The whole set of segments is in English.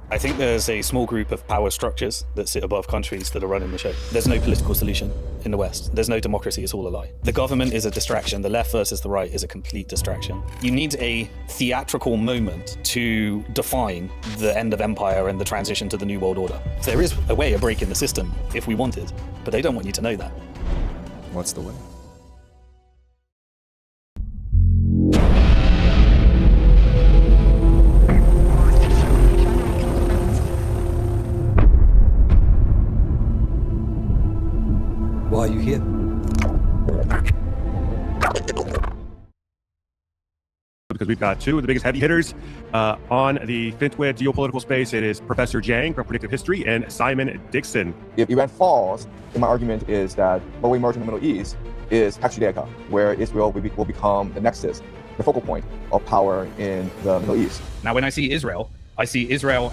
I think there's a small group of power structures that sit above countries that are running the show. There's no political solution in the West. There's no democracy, it's all a lie. The government is a distraction. The left versus the right is a complete distraction. You need a theatrical moment to define the end of empire and the transition to the New World Order. So there is a way of breaking the system if we wanted, but they don't want you to know that. What's the way? Why are you here? Because we've got two of the biggest heavy hitters on the FintWid geopolitical space. It is Professor Jiang from Predictive History and Simon Dixon. If Iran falls, then my argument is that what we emerge in the Middle East is Judaica, where Israel will become the nexus, the focal point of power in the Middle East. Now, when I see Israel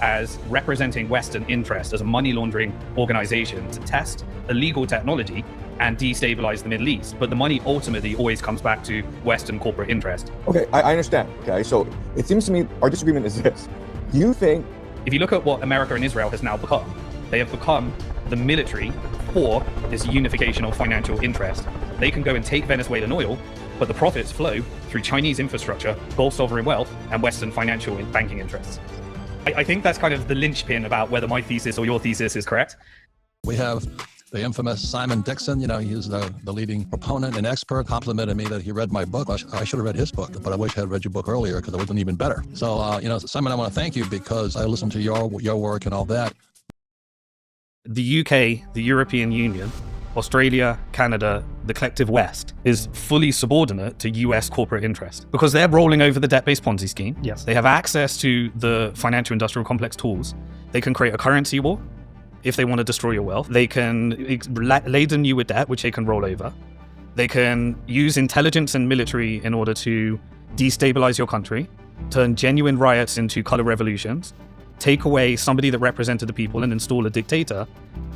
as representing Western interest as a money laundering organization to test illegal technology and destabilize the Middle East. But the money ultimately always comes back to Western corporate interest. Okay, I understand. Okay, so it seems to me our disagreement is this. Do you think... If you look at what America and Israel has now become, they have become the military for this unification of financial interest. They can go and take Venezuelan oil, but the profits flow through Chinese infrastructure, Gulf sovereign wealth, and Western financial and banking interests. I think that's kind of the linchpin about whether my thesis or your thesis is correct. We have the infamous Simon Dixon. You know, he's the leading proponent and expert, complimented me that he read my book. I should have read his book, but I wish I had read your book earlier because it wasn't even better. So, Simon, I want to thank you because I listened to your work and all that. The UK, the European Union, Australia, Canada, the collective West is fully subordinate to US corporate interest because they're rolling over the debt-based Ponzi scheme. Yes. They have access to the financial industrial complex tools. They can create a currency war if they want to destroy your wealth. They can laden you with debt, which they can roll over. They can use intelligence and military in order to destabilize your country, turn genuine riots into color revolutions, take away somebody that represented the people and install a dictator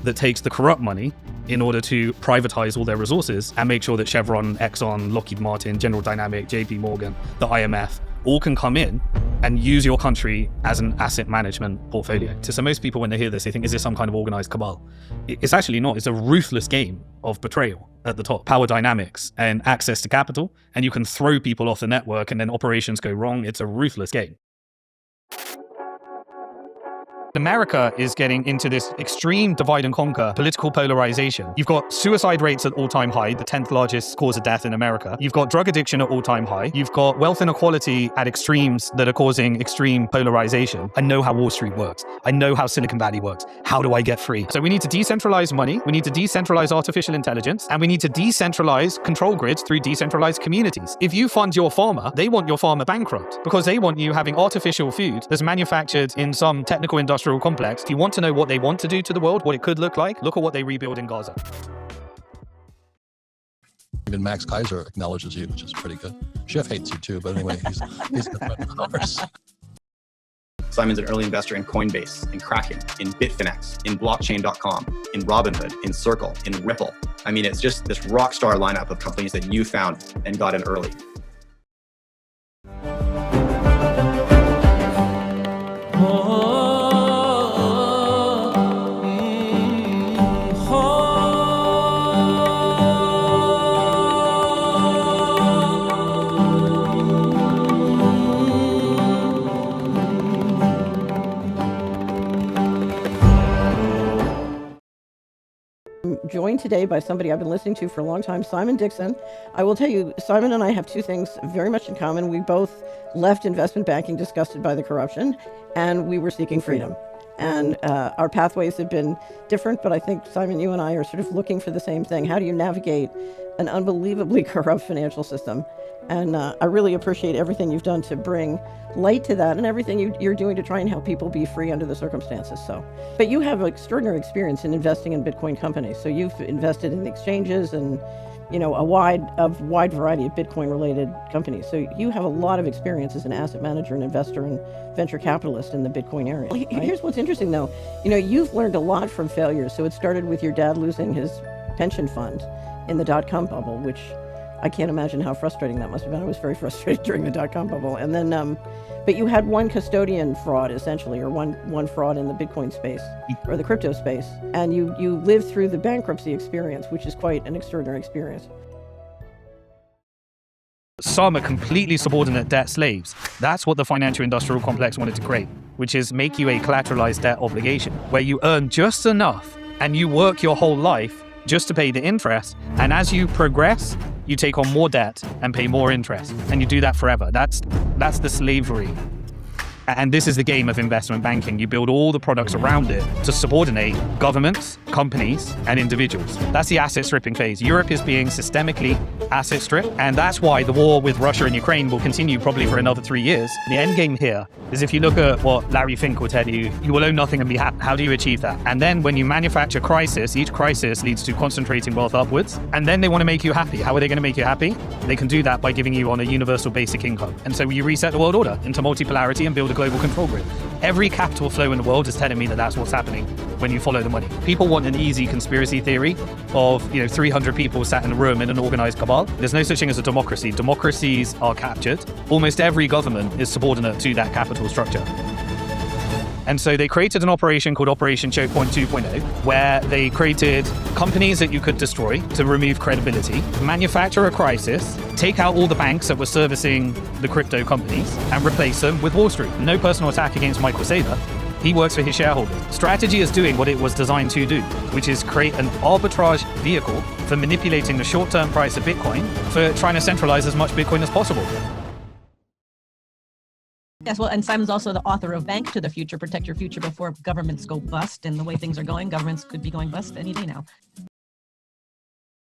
that takes the corrupt money in order to privatize all their resources and make sure that Chevron, Exxon, Lockheed Martin, General Dynamics, JP Morgan, the IMF, all can come in and use your country as an asset management portfolio. So most people, when they hear this, they think, is this some kind of organized cabal? It's actually not. It's a ruthless game of betrayal at the top, power dynamics and access to capital, and you can throw people off the network and then operations go wrong. It's a ruthless game. America is getting into this extreme divide and conquer political polarization. You've got suicide rates at all-time high, the 10th largest cause of death in America. You've got drug addiction at all-time high. You've got wealth inequality at extremes that are causing extreme polarization. I know how Wall Street works. I know how Silicon Valley works. How do I get free? So we need to decentralize money. We need to decentralize artificial intelligence, and we need to decentralize control grids through decentralized communities. If you fund your farmer, they want your farmer bankrupt because they want you having artificial food that's manufactured in some technical industrial complex. If you want to know what they want to do to the world, what it could look like, look at what they rebuild in Gaza. Even Max Kaiser acknowledges you, which is pretty good. Schiff hates you too, but anyway, he's a friend of ours. Simon's an early investor in Coinbase, in Kraken, in Bitfinex, in blockchain.com, in Robinhood, in Circle, in Ripple. I mean, it's just this rock star lineup of companies that you found and got in early. Joined today by somebody I've been listening to for a long time, Simon Dixon. I will tell you, Simon and I have two things very much in common. We both left investment banking disgusted by the corruption, and we were seeking freedom. And our pathways have been different, but I think, Simon, you and I are sort of looking for the same thing. How do you navigate an unbelievably corrupt financial system? And I really appreciate everything you've done to bring light to that and everything you're doing to try and help people be free under the circumstances. But you have extraordinary experience in investing in Bitcoin companies. So you've invested in exchanges and, a wide variety of Bitcoin related companies. So you have a lot of experience as an asset manager and investor and venture capitalist in the Bitcoin area. Right? Here's what's interesting though. You've learned a lot from failures. So it started with your dad losing his pension fund in the dot-com bubble, which I can't imagine how frustrating that must have been. I was very frustrated during the dot-com bubble. And then, but you had one custodian fraud, essentially, or one fraud in the Bitcoin space, or the crypto space. And you lived through the bankruptcy experience, which is quite an extraordinary experience. Some are completely subordinate debt slaves. That's what the financial industrial complex wanted to create, which is make you a collateralized debt obligation, where you earn just enough and you work your whole life just to pay the interest. And as you progress, you take on more debt and pay more interest. And you do that forever. That's the slavery. And this is the game of investment banking. You build all the products around it to subordinate governments, companies, and individuals. That's the asset stripping phase. Europe is being systemically asset stripped, and that's why the war with Russia and Ukraine will continue probably for another 3 years. The end game here is, if you look at what Larry Fink will tell you, you will own nothing and be happy. How do you achieve that? And then when you manufacture crisis, each crisis leads to concentrating wealth upwards, and then they want to make you happy. How are they going to make you happy? They can do that by giving you on a universal basic income. And so you reset the world order into multipolarity and build a global control grid. Every capital flow in the world is telling me that that's what's happening when you follow the money. People want an easy conspiracy theory of 300 people sat in a room in an organized cabal. There's no such thing as a democracy. Democracies are captured. Almost every government is subordinate to that capital structure. And so they created an operation called Operation Chokepoint 2.0, where they created companies that you could destroy to remove credibility, manufacture a crisis, take out all the banks that were servicing the crypto companies, and replace them with Wall Street. No personal attack against Michael Saylor. He works for his shareholders. Strategy is doing what it was designed to do, which is create an arbitrage vehicle for manipulating the short-term price of Bitcoin for trying to centralize as much Bitcoin as possible. Yes, well, and Simon's also the author of Bank to the Future, Protect Your Future Before Governments Go Bust. And the way things are going, governments could be going bust any day now.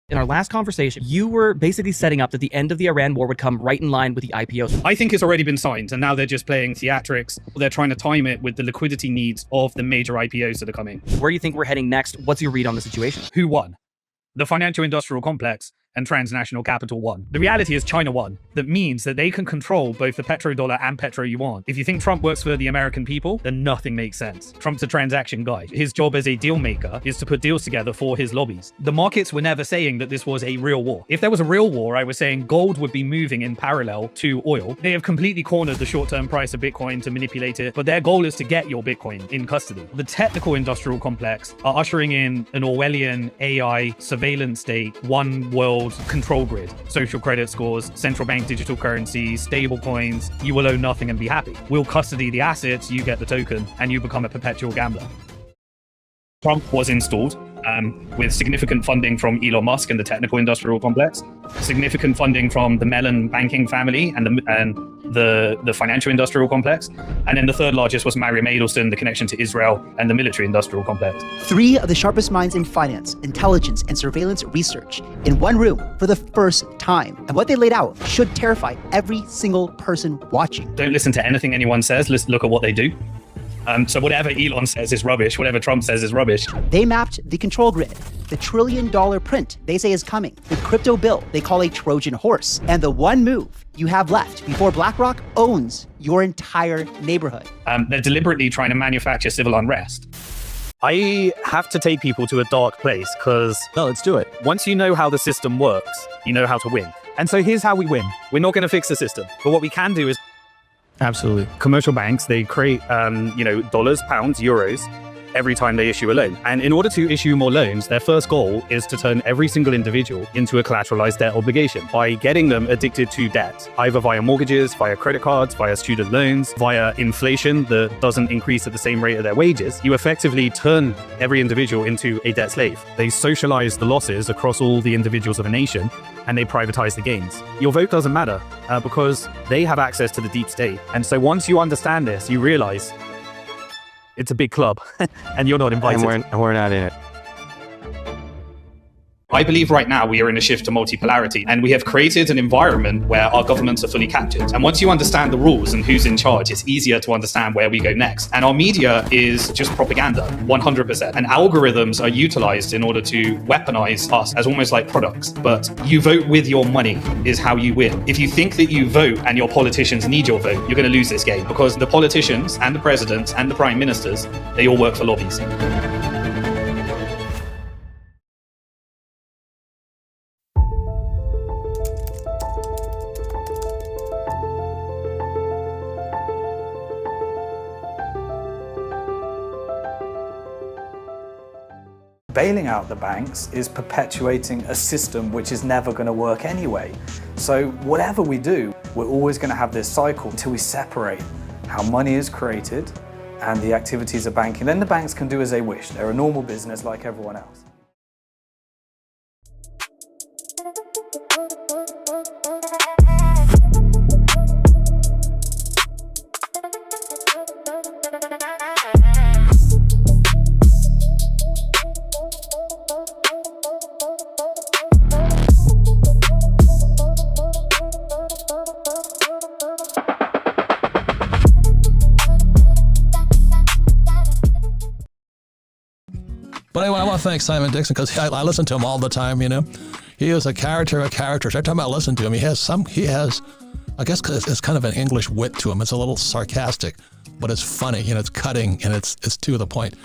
In our last conversation, you were basically setting up that the end of the Iran war would come right in line with the IPOs. I think it's already been signed, and now they're just playing theatrics. They're trying to time it with the liquidity needs of the major IPOs that are coming. Where do you think we're heading next? What's your read on the situation? Who won? The financial industrial complex and transnational capital won. The reality is China won. That means that they can control both the petrodollar and petro-yuan. If you think Trump works for the American people, then nothing makes sense. Trump's a transaction guy. His job as a deal maker is to put deals together for his lobbies. The markets were never saying that this was a real war. If there was a real war, I was saying gold would be moving in parallel to oil. They have completely cornered the short-term price of Bitcoin to manipulate it, but their goal is to get your Bitcoin in custody. The technical industrial complex are ushering in an Orwellian AI surveillance state, one world control grid, social credit scores, central bank digital currencies, stable coins. You will own nothing and be happy. We'll custody the assets, you get the token, and you become a perpetual gambler. Trump was installed with significant funding from Elon Musk and the technical industrial complex, significant funding from the Mellon banking family and the financial industrial complex, and then the third largest was Mariam Edelson, the connection to Israel and the military industrial complex. 3 of the sharpest minds in finance, intelligence, and surveillance research in one room for the first time. And what they laid out should terrify every single person watching. Don't listen to anything anyone says, let's look at what they do. So whatever Elon says is rubbish, whatever Trump says is rubbish. They mapped the control grid, the $1 trillion print they say is coming, the crypto bill they call a Trojan horse, and the one move you have left before BlackRock owns your entire neighborhood. They're deliberately trying to manufacture civil unrest. I have to take people to a dark place because... No, let's do it. Once you know how the system works, you know how to win. And so here's how we win. We're not going to fix the system, but what we can do is... Absolutely. Commercial banks, they create, dollars, pounds, euros every time they issue a loan. And in order to issue more loans, their first goal is to turn every single individual into a collateralized debt obligation by getting them addicted to debt, either via mortgages, via credit cards, via student loans, via inflation that doesn't increase at the same rate of their wages. You effectively turn every individual into a debt slave. They socialize the losses across all the individuals of a nation, and they privatize the gains. Your vote doesn't matter because they have access to the deep state. And so once you understand this, you realize it's a big club and you're not invited. And we're not in it. I believe right now we are in a shift to multipolarity, and we have created an environment where our governments are fully captured. And once you understand the rules and who's in charge, it's easier to understand where we go next. And our media is just propaganda, 100%. And algorithms are utilized in order to weaponize us as almost like products. But you vote with your money is how you win. If you think that you vote and your politicians need your vote, you're going to lose this game, because the politicians and the presidents and the prime ministers, they all work for lobbies. Bailing out the banks is perpetuating a system which is never going to work anyway. So whatever we do, we're always going to have this cycle until we separate how money is created and the activities of banking. Then the banks can do as they wish. They're a normal business like everyone else. But anyway, I want to thank Simon Dixon because I listen to him all the time, you know. He is a character of characters. Every time I listen to him, he has, I guess it's kind of an English wit to him. It's a little sarcastic, but it's funny, you know, it's cutting, and it's to the point.